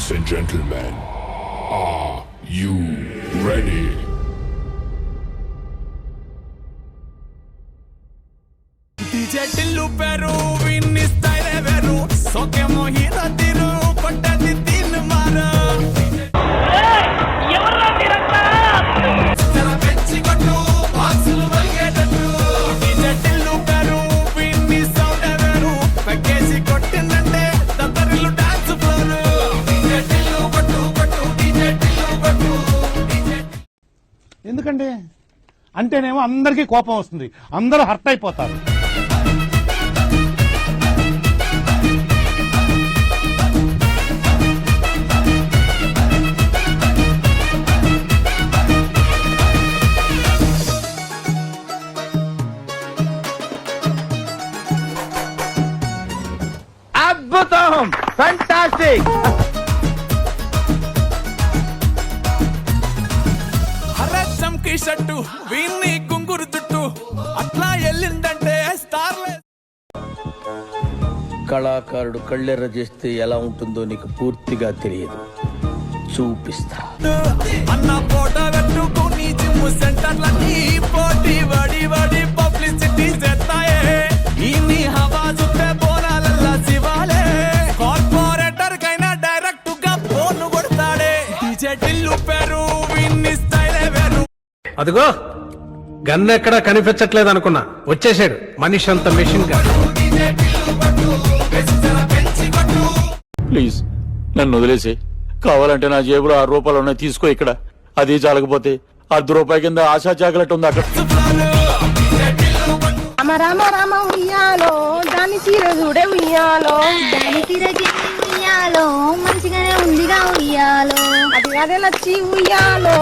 Ladies and gentlemen, are you ready? DJ Tillu Peru, winni style veru, soke mohira tiru, kottadi tin mara. Evarra meerakka? Chara penchi kottu, vaasulu valgetattu. DJ Tillu Peru, winni sound veru, package kottinante, tatarillu dance floor. DJ Tillu kottu, DJ Tillu kottu. ఎందుకండి అంటేనేమో అందరికీ కోపం వస్తుంది, అందరూ hurt అయిపోతారు. అద్భుతం, fantastic. Chunky షట్టు వీన్ని కుంగురు చుట్టు అట్లా ఎల్లిందంటే స్టార్లే. కళాకారుడు కళ్ళెర్ర చేస్తే ఎలా ఉంటుందో నీకు పూర్తిగా తెలియదు, చూపిస్తా. అన్న ఫోటో పెట్టుకుని జిమ్ సెంటర్లన్నీ పోటీ వడి వడి పబ్లిసిటీ చేస్తాయే. ఇన్ని హవా చుట్టే బోనాలల్లా శివాలే, కార్పొరేటర్ కైనా డైరెక్ట్ గా ఫోన్ కొడతాడే. డీజే టిల్లు పేరు విన్ని స్టైలే వేరు. అదిగో గన్ ఎక్కడా కనిపించట్లేదు అనుకున్నా, వచ్చేసాడు మనిషి అంత మెషిన్ గా. ప్లీజ్ నన్ను వదిలేసి, కావాలంటే నా జేబులో 6 రూపాయలు ఉన్నాయి, తీసుకో. ఇక్కడ అది చాలకపోతే ₹10 కింద ఆశా చాకలెట్ ఉంది అక్కడ. రామ రామ రామ ఉయ్యాలో, దాని తీర చూడే ఉయ్యాలో, దాని తీరకి ఉయ్యాలో, మంచిగానే ఉందిగా ఉయ్యాలో, అది అదే నచ్చి ఉయ్యాలో.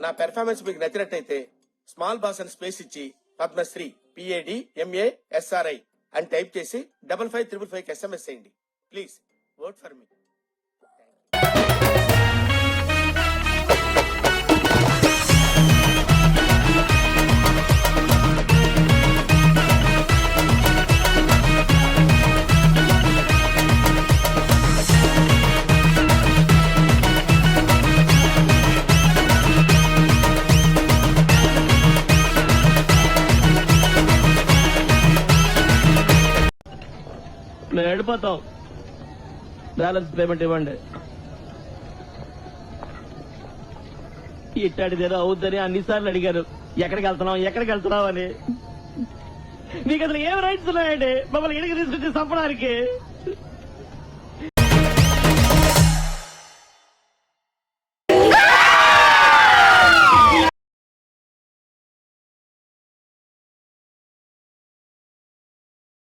నా పెర్ఫార్మెన్స్ మీకు నచ్చినట్టయితే స్మాల్ బాస్ అని స్పేస్ ఇచ్చి పద్మశ్రీ PAD MA SRI అని టైప్ చేసి 5555 SMS చేయండి. Please vote for me. నేను వెళ్ళిపోతాం, బ్యాలెన్స్ పేమెంట్ ఇవ్వండి. ఇట్టాడిదేదో అవుద్దని అన్నిసార్లు అడిగారు, ఎక్కడికి వెళ్తున్నావు అని. మీకు అసలు ఏం రైట్స్ ఉన్నాయండి మమ్మల్ని ఇడికి తీసుకొచ్చి చంపడానికి?